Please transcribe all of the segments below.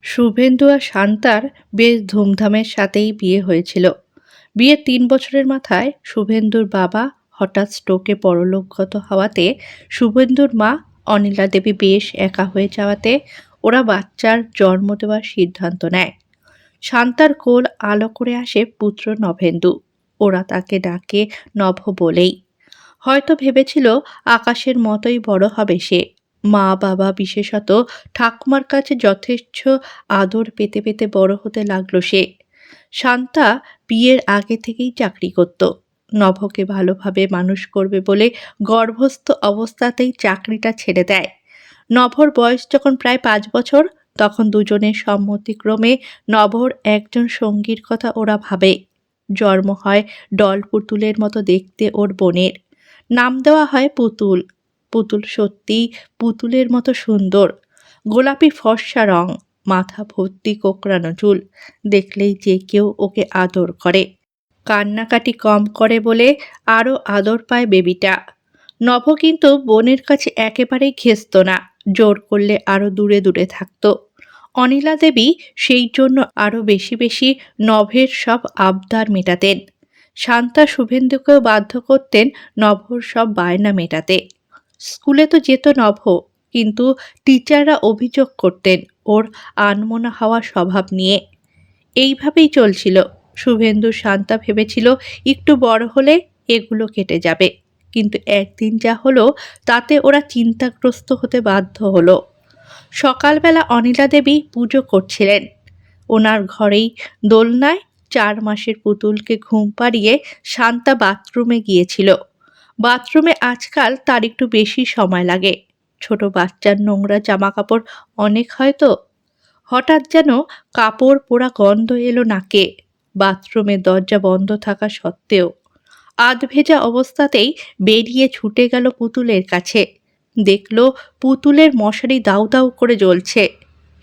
শুভেন্দু আর শান্তার বেশ ধুমধামের সাথেই বিয়ে হয়েছিল। বিয়ের ৩ বছরের মাথায় শুভেন্দুর বাবা হঠাৎ স্ট্রোকে পরলোকগত হওয়াতে শুভেন্দুর মা অনিলা দেবী বেশ একা হয়ে যাওয়াতে ওরা বাচ্চার জন্ম দেওয়ার সিদ্ধান্ত নেয়। শান্তার কোল আলো করে আসে পুত্র নভেন্দু। ওরা তাকে ডাকে নভ বলেই। হয়তো ভেবেছিল আকাশের মতোই বড় হবে সে। মা বাবা বিশেষত ঠাকুমার কাছে যথেচ্ছ আদর পেতে পেতে বড় হতে লাগলো সে। শান্তা বিয়ের আগে থেকেই চাকরি করত। নভকে ভালোভাবে মানুষ করবে বলে গর্ভস্থ অবস্থাতেই চাকরিটা ছেড়ে দেয়। নভর বয়স যখন প্রায় ৫ বছর, তখন দুজনের সম্মতিক্রমে নভর একজন সঙ্গীর কথা ওরা ভাবে। জন্ম হয় ডল পুতুলের মতো দেখতে ওর বোনের। নাম দেওয়া হয় পুতুল। পুতুল সত্যিই পুতুলের মতো সুন্দর। গোলাপি ফর্সা রং, মাথা ভর্তি কোঁকড়ানো চুল, দেখলেই যে কেউ ওকে আদর করে। কান্নাকাটি কম করে বলে আরও আদর পায় বেবিটা। নভ কিন্তু বোনের কাছে একেবারেই ঘেঁষত না, জোর করলে আরও দূরে দূরে থাকতো। অনিলা দেবী সেই জন্য আরও বেশি বেশি নভের সব আবদার মেটাতেন। শান্তা শুভেন্দুকেও বাধ্য করতেন নভর সব বায়না মেটাতে। স্কুলে তো যেত নভ, কিন্তু টিচাররা অভিযোগ করতেন ওর আনমনা হওয়া স্বভাব নিয়ে। এইভাবেই চলছিল। শুভেন্দু শান্তা ভেবেছিল একটু বড় হলে এগুলো কেটে যাবে, কিন্তু একদিন যা হলো তাতে ওরা চিন্তাগ্রস্ত হতে বাধ্য হলো। সকালবেলা অনিলা দেবী পুজো করছিলেন। ওনার ঘরেই দোলনায় ৪ মাসের পুতুলকে ঘুম পাড়িয়ে শান্তা বাথরুমে গিয়েছিল। বাথরুমে আজকাল তার একটু বেশি সময় লাগে। ছোট বাচ্চার নোংরা জামাকাপড় অনেক হয় তো। হঠাৎ যেন কাপড় পোড়া গন্ধ এলো নাকে। বাথরুমের দরজা বন্ধ থাকা সত্ত্বেও আধভেজা অবস্থাতেই বেরিয়ে ছুটে গেল পুতুলের কাছে। দেখল পুতুলের মশারি দাউ দাউ করে জ্বলছে।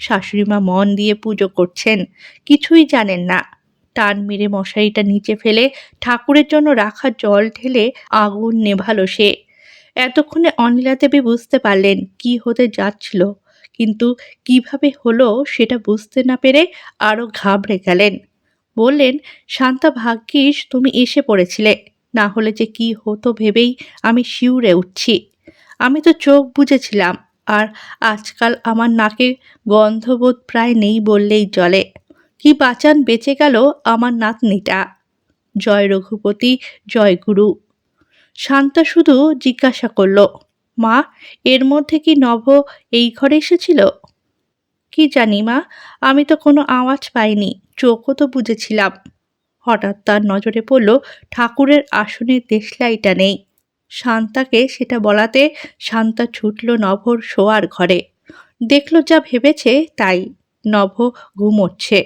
শাশুড়িমা মন দিয়ে পুজো করছেন, কিছুই জানেন না। টান মেরে মশারিটা নিচে ফেলে ঠাকুরের জন্য রাখা জল ঢেলে আগুন নেভালো সে। এতক্ষণে অনিলা দেবী বুঝতে পারলেন কি হতে যাচ্ছিল, কিন্তু কিভাবে হলো সেটা বুঝতে না পেরে আরও ঘাবড়ে গেলেন। বললেন, শান্তা, ভাগ্যিস তুমি এসে পড়েছিলে, না হলে যে কি হতো ভেবেই আমি শিউরে উঠছি। আমি তো চোখ বুজেছিলাম, আর আজকাল আমার নাকে গন্ধবোধ প্রায় নেই বললেই চলে। কি বাঁচান বেঁচে গেল আমার নাতনিটা। জয় রঘুপতি, জয় গুরু। শান্তা শুধু জিজ্ঞাসা করল, মা, এর মধ্যে কি নভ এই ঘরে এসেছিল? কি জানি মা, আমি তো কোনো আওয়াজ পাইনি, চোখও তো বুজেছিলাম। হঠাৎ তার নজরে পড়ল ঠাকুরের আসনের দেশলাইটা নেই। শান্তাকে সেটা বলাতে শান্তা ছুটল নভর শোয়ার ঘরে। দেখল যা ভেবেছে তাই, নভ ঘুমোচ্ছে,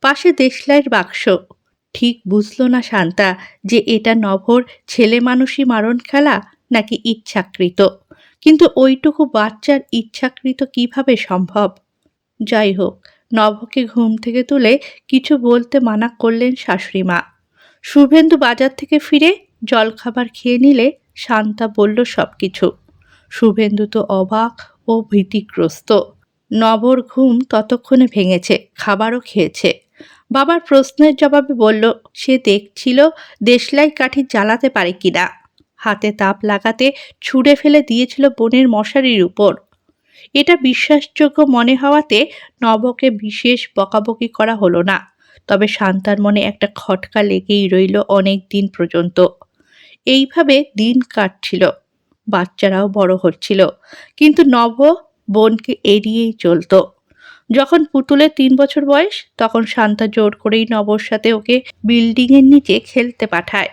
পাশে দেশলাইয়ের বাক্স। ঠিক বুঝল না শান্তা যে এটা নভর ছেলে মানুষই মারণ খেলা নাকি ইচ্ছাকৃত, কিন্তু ওইটুকু বাচ্চার ইচ্ছাকৃত কিভাবে সম্ভব? যাই হোক, নভকে ঘুম থেকে তুলে কিছু বলতে মানা করলেন শাশুড়িমা। শুভেন্দু বাজার থেকে ফিরে জলখাবার খেয়ে নিলে শান্তা বলল সব কিছু। শুভেন্দু তো অবাক ও ভীতিগ্রস্ত। নভর ঘুম ততক্ষণে ভেঙেছে, খাবারও খেয়েছে। বাবার প্রশ্নের জবাবে বলল সে দেখছিল দেশলাই কাঠি জ্বালাতে পারে কিনা। হাতে তাপ লাগাতে ছুঁড়ে ফেলে দিয়েছিল বোনের মশারির উপর। এটা বিশ্বাসযোগ্য মনে হওয়াতে নভকে বিশেষ বকাবকি করা হলো না, তবে শান্তার মনে একটা খটকা লেগেই রইল অনেক দিন পর্যন্ত। এইভাবে দিন কাটছিল, বাচ্চারাও বড় হচ্ছিল, কিন্তু নভ বোনকে এড়িয়েই চলত। যখন পুতুলের ৩ বছর বয়স, তখন শান্তা জোর করেই নভর সাথে ওকে বিল্ডিংয়ের নিচে খেলতে পাঠায়।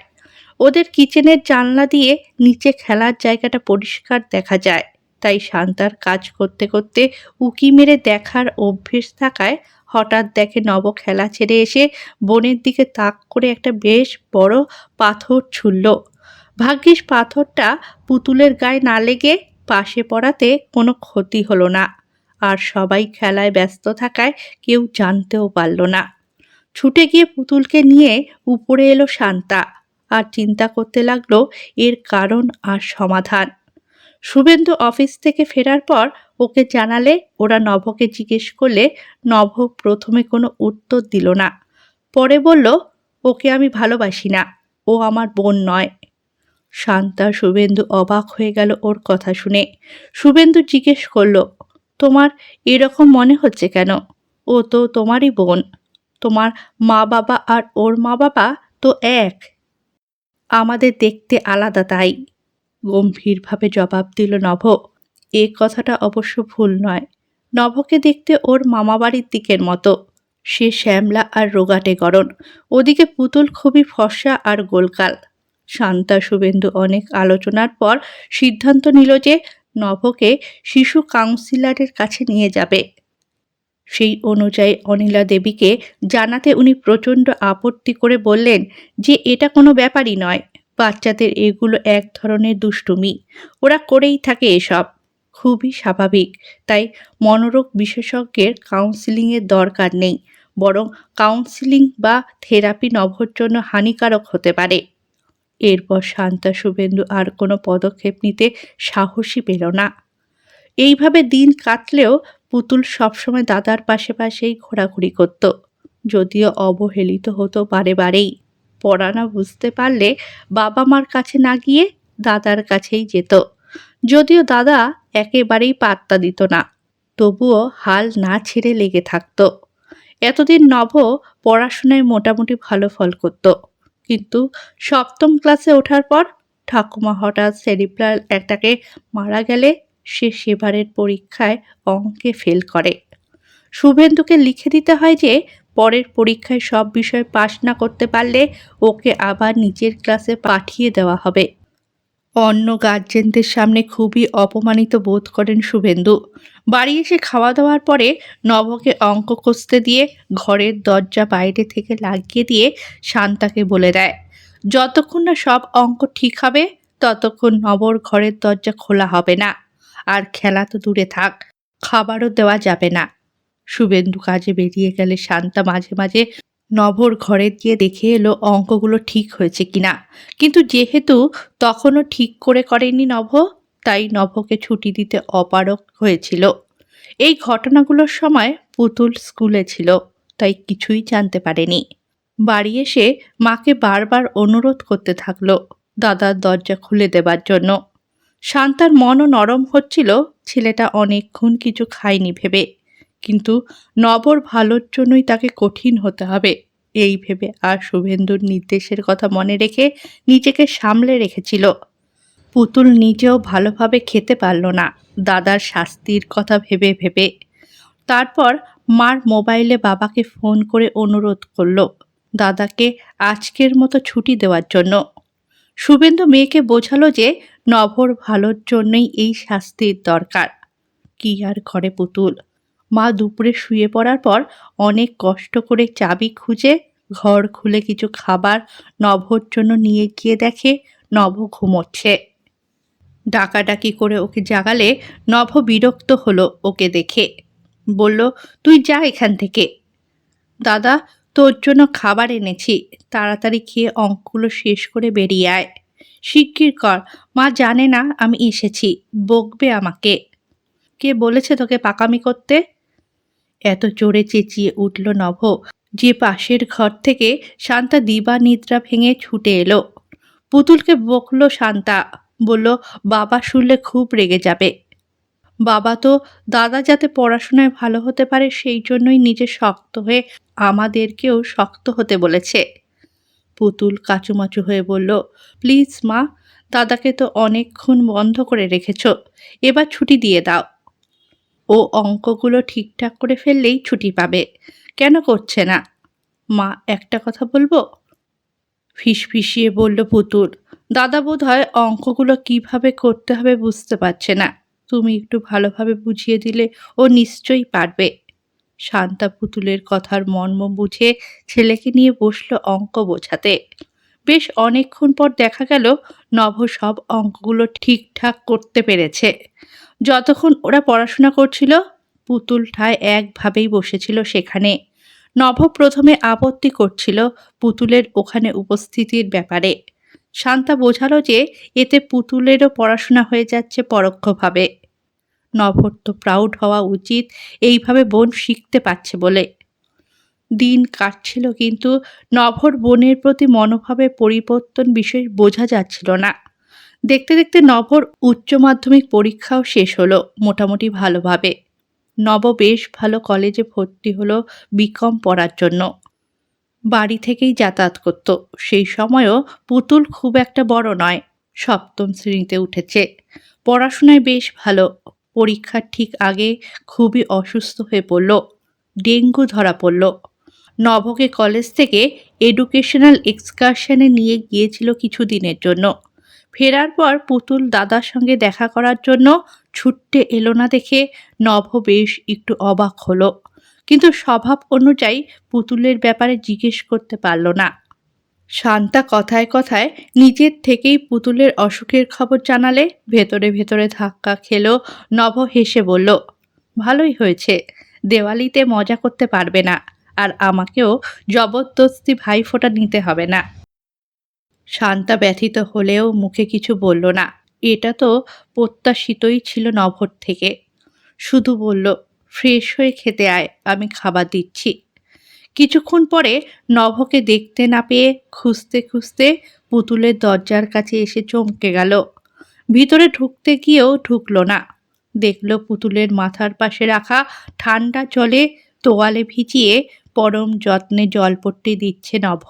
ওদের কিচেনের জানলা দিয়ে নিচে খেলার জায়গাটা পরিষ্কার দেখা যায়, তাই শান্তার কাজ করতে করতে উঁকি মেরে দেখার অভ্যেস থাকায় হঠাৎ দেখে নভ খেলা ছেড়ে এসে বোনের দিকে তাক করে একটা বেশ বড় পাথর ছুঁড়ল। ভাগ্যিস পাথরটা পুতুলের গায়ে না লেগে পাশে পড়াতে কোনো ক্ষতি হলো না, আর সবাই খেলায় ব্যস্ত থাকায় কেউ জানতেও পারল না। ছুটে গিয়ে পুতুলকে নিয়ে উপরে এলো শান্তা, আর চিন্তা করতে লাগলো এর কারণ আর সমাধান। শুভেন্দু অফিস থেকে ফেরার পর ওকে জানালে ওরা নভকে জিজ্ঞেস করলে নভ প্রথমে কোনো উত্তর দিল না। পরে বলল, ওকে আমি ভালোবাসি না, ও আমার বোন নয়। শান্তা শুভেন্দু অবাক হয়ে গেল ওর কথা শুনে। শুভেন্দু জিজ্ঞেস করল, তোমার এরকম মনে হচ্ছে কেন? ও তো তোমারই বোন। তোমার মা বাবা আর ওর মা বাবা তো এক। আমাদের দেখতে আলাদা তাই, গম্ভীরভাবে জবাব দিল নভ। এ কথাটা অবশ্য ভুল নয়। নভকে দেখতে ওর মামাবাড়ির দিকের মতো। সে শ্যামলা আর রোগাটে গড়ন, ওদিকে পুতুল খুবই ফর্সা আর গোলগাল। শান্তা শুভেন্দু অনেক আলোচনার পর সিদ্ধান্ত নিল যে নভকে শিশু কাউন্সিলরের কাছে নিয়ে যাবে। সেই অনুযায়ী অনিলা দেবীকে জানাতে উনি প্রচণ্ড আপত্তি করে বললেন যে এটা কোনো ব্যাপারই নয়, বাচ্চাদের এগুলো এক ধরনের দুষ্টুমি, ওরা করেই থাকে এসব, খুবই স্বাভাবিক। তাই মনোরোগ বিশেষজ্ঞের কাউন্সিলিংয়ের দরকার নেই, বরং কাউন্সিলিং বা থেরাপি নভর জন্য হানিকারক হতে পারে। এরপর শান্তা শুভেন্দু আর কোনো পদক্ষেপ নিতে সাহসী পেল না। এইভাবে দিন কাটলেও পুতুল সবসময় দাদার পাশে পাশেই ঘোরাঘুরি করত, যদিও অবহেলিত হতো বারে বারেই। পড়া না বুঝতে পারলে বাবা মার কাছে না গিয়ে দাদার কাছেই যেত, যদিও দাদা একেবারেই পাত্তা দিত না, তবুও হাল না ছেড়ে লেগে থাকত। এতদিন নভ পড়াশোনায় মোটামুটি ভালো ফল করত, কিন্তু সপ্তম ক্লাসে ওঠার পর ঠাকুমা হঠাৎ সেরিব্রাল অ্যাটাকে মারা গেলে সে সেবারের পরীক্ষায় অঙ্কে ফেল করে। শুভেন্দুকে লিখে দিতে হয় যে পরের পরীক্ষায় সব বিষয় পাশ না করতে পারলে ওকে আবার নিচের ক্লাসে পাঠিয়ে দেওয়া হবে। অন্য গার্জেনদের সামনে খুবই অপমানিত বোধ করেন শুভেন্দু। বাড়ি এসে খাওয়া দাওয়ার পরে নভকে অঙ্ক কষতে দিয়ে ঘরের দরজা বাইরে থেকে লাগিয়ে দিয়ে শান্তাকে বলে দেয়, যতক্ষণ না সব অঙ্ক ঠিক হবে ততক্ষণ নবর ঘরের দরজা খোলা হবে না। আর খেলা তো দূরে থাক, খাবারও দেওয়া যাবে না। শুভেন্দু কাজে বেরিয়ে গেলে শান্তা মাঝে মাঝে নভর ঘরে গিয়ে দেখে এলো অঙ্কগুলো ঠিক হয়েছে কিনা, কিন্তু যেহেতু তখনও ঠিক করে করেনি নভ, তাই নভকে ছুটি দিতে অপারগ হয়েছিল। এই ঘটনাগুলোর সময় পুতুল স্কুলে ছিল, তাই কিছুই জানতে পারেনি। বাড়ি এসে মাকে বারবার অনুরোধ করতে থাকলো দাদার দরজা খুলে দেবার জন্য। শান্তার মনও নরম হচ্ছিল ছেলেটা অনেকক্ষণ কিছু খায়নি ভেবে, কিন্তু নবর ভালোর জন্যই তাকে কঠিন হতে হবে এই ভেবে আর শুভেন্দুর নির্দেশের কথা মনে রেখে নিজেকে সামলে রেখেছিল। পুতুল নিজেও ভালোভাবে খেতে পারল না দাদার শাস্তির কথা ভেবে ভেবে। তারপর মার মোবাইলে বাবাকে ফোন করে অনুরোধ করল দাদাকে আজকের মতো ছুটি দেওয়ার জন্য। শুভেন্দু মেয়েকে বোঝালো যে নভর ভালোর জন্যই এই শাস্তির দরকার। কি আর ঘরে পুতুল। মা দুপুরে শুয়ে পড়ার পর অনেক কষ্ট করে চাবি খুঁজে ঘর খুলে কিছু খাবার নভর জন্য নিয়ে গিয়ে দেখে নভ ঘুমোচ্ছে। ডাকাডাকি করে ওকে জাগালে নভ বিরক্ত হলো ওকে দেখে, বলল, তুই যা এখান থেকে। দাদা, তোর জন্য খাবার এনেছি, তাড়াতাড়ি খেয়ে অঙ্কগুলো শেষ করে বেরিয়ে আয়। শিগগির কর, মা জানে না আমি এসেছি, বকবে আমাকে। কে বলেছে তোকে পাকামি করতে? এত জোরে চেঁচিয়ে উঠল নভ যে পাশের ঘর থেকে শান্তা দিবা নিদ্রা ভেঙে ছুটে এলো। পুতুলকে বকল শান্তা, বলল, বাবা শুনলে খুব রেগে যাবে। বাবা তো দাদা যাতে পড়াশোনায় ভালো হতে পারে সেই জন্যই নিজে শক্ত হয়ে আমাদেরকেও শক্ত হতে বলেছে। পুতুল কাচুমাচু হয়ে বলল, প্লিজ মা, দাদাকে তো অনেকক্ষণ বন্ধ করে রেখেছ, এবার ছুটি দিয়ে দাও। ও অঙ্কগুলো ঠিকঠাক করে ফেললেই ছুটি পাবে, কেন করছে না? মা, একটা কথা বলবো? ফিসফিসিয়ে বলল পুতুল, দাদা বোধহয় অঙ্কগুলো কিভাবে করতে হবে বুঝতে পারছে না, তুমি একটু ভালোভাবে বুঝিয়ে দিলে ও নিশ্চয়ই পারবে। শান্তা পুতুলের কথার মর্ম বুঝে ছেলেকে নিয়ে বসলো অঙ্ক বোঝাতে। বেশ অনেকক্ষণ পর দেখা গেল নভ সব অঙ্কগুলো ঠিকঠাক করতে পেরেছে। যতক্ষণ ওরা পড়াশোনা করছিল পুতুল ঠায় একভাবেই বসেছিল সেখানে। নভ প্রথমে আপত্তি করছিল পুতুলের ওখানে উপস্থিতির ব্যাপারে। শান্তা বোঝালো যে এতে পুতুলেরও পড়াশোনা হয়ে যাচ্ছে পরোক্ষভাবে। নভর তো প্রাউড হওয়া উচিত এইভাবে বোন শিখতে পারছে বলে। দিন কাটছিল কিন্তু নভর বোনের প্রতি মনোভাবের পরিবর্তন বিশেষ বোঝা যাচ্ছিল না। দেখতে দেখতে নভর উচ্চ মাধ্যমিক পরীক্ষাও শেষ হলো মোটামুটি ভালোভাবে। নব বেশ ভালো কলেজে ভর্তি হলো বিকম পড়ার জন্য। বাড়ি থেকেই যাতায়াত করত। সেই সময়ও পুতুল খুব একটা বড় নয়, সপ্তম শ্রেণীতে উঠেছে। পড়াশোনায় বেশ ভালো। পরীক্ষার ঠিক আগে খুবই অসুস্থ হয়ে পড়ল। ডেঙ্গু ধরা পড়ল। নভকে কলেজ থেকে এডুকেশনাল এক্সকারশনে নিয়ে গিয়েছিল কিছুদিনের জন্য। ফেরার পর পুতুল দাদার সঙ্গে দেখা করার জন্য ছুট্টে এলো না দেখে নভ বেশ একটু অবাক হলো, কিন্তু স্বভাব অনুযায়ী পুতুলের ব্যাপারে জিজ্ঞেস করতে পারল না। শান্তা কথায় কথায় নিজের থেকেই পুতুলের অসুখের খবর জানালে ভেতরে ভেতরে ধাক্কা খেলো। নভ হেসে বলল, ভালোই হয়েছে, দেওয়ালিতে মজা করতে পারবে না, আর আমাকেও জবরদস্তি ভাইফোঁটা নিতে হবে না। শান্তা ব্যথিত হলেও মুখে কিছু বলল না। এটা তো প্রত্যাশিতই ছিল নভর থেকে। শুধু বলল, ফ্রেশ হয়ে খেতে আয়, আমি খাবার দিচ্ছি। কিছুক্ষণ পরে নভকে দেখতে না পেয়ে খুঁজতে খুঁজতে পুতুলের দরজার কাছে এসে চমকে গেল। ভিতরে ঢুকতে গিয়েও ঢুকলো না। দেখল পুতুলের মাথার পাশে রাখা ঠান্ডা জলে তোয়ালে ভিজিয়ে পরম যত্নে জলপট্টি দিচ্ছে নভ,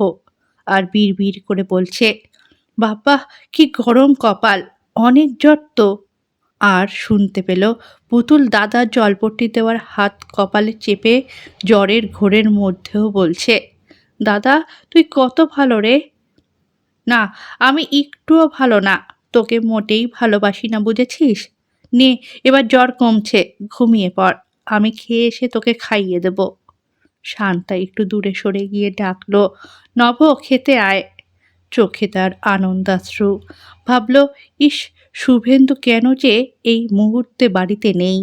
আর বিড়বিড় করে বলছে, বাবা কি গরম কপাল, অনেক জ্বর তো। আর শুনতে পেল পুতুল দাদার জলপট্টি দেওয়ার হাত কপালে চেপে জ্বরের ঘোরের মধ্যেও বলছে, দাদা তুই কত ভালো রে। না, আমি একটুও ভালো না, তোকে মোটেই ভালোবাসি না, বুঝেছিস। নে, এবার জ্বর কমছে, ঘুমিয়ে পড়, আমি খেয়ে এসে তোকে খাইয়ে দেব। শান্তা একটু দূরে সরে গিয়ে ডাকলো, নভ খেতে আয়। চোখে তার আনন্দাশ্রু। ভাবল, ইস, শুভেন্দু কেন যে এই মুহূর্তে বাড়িতে নেই।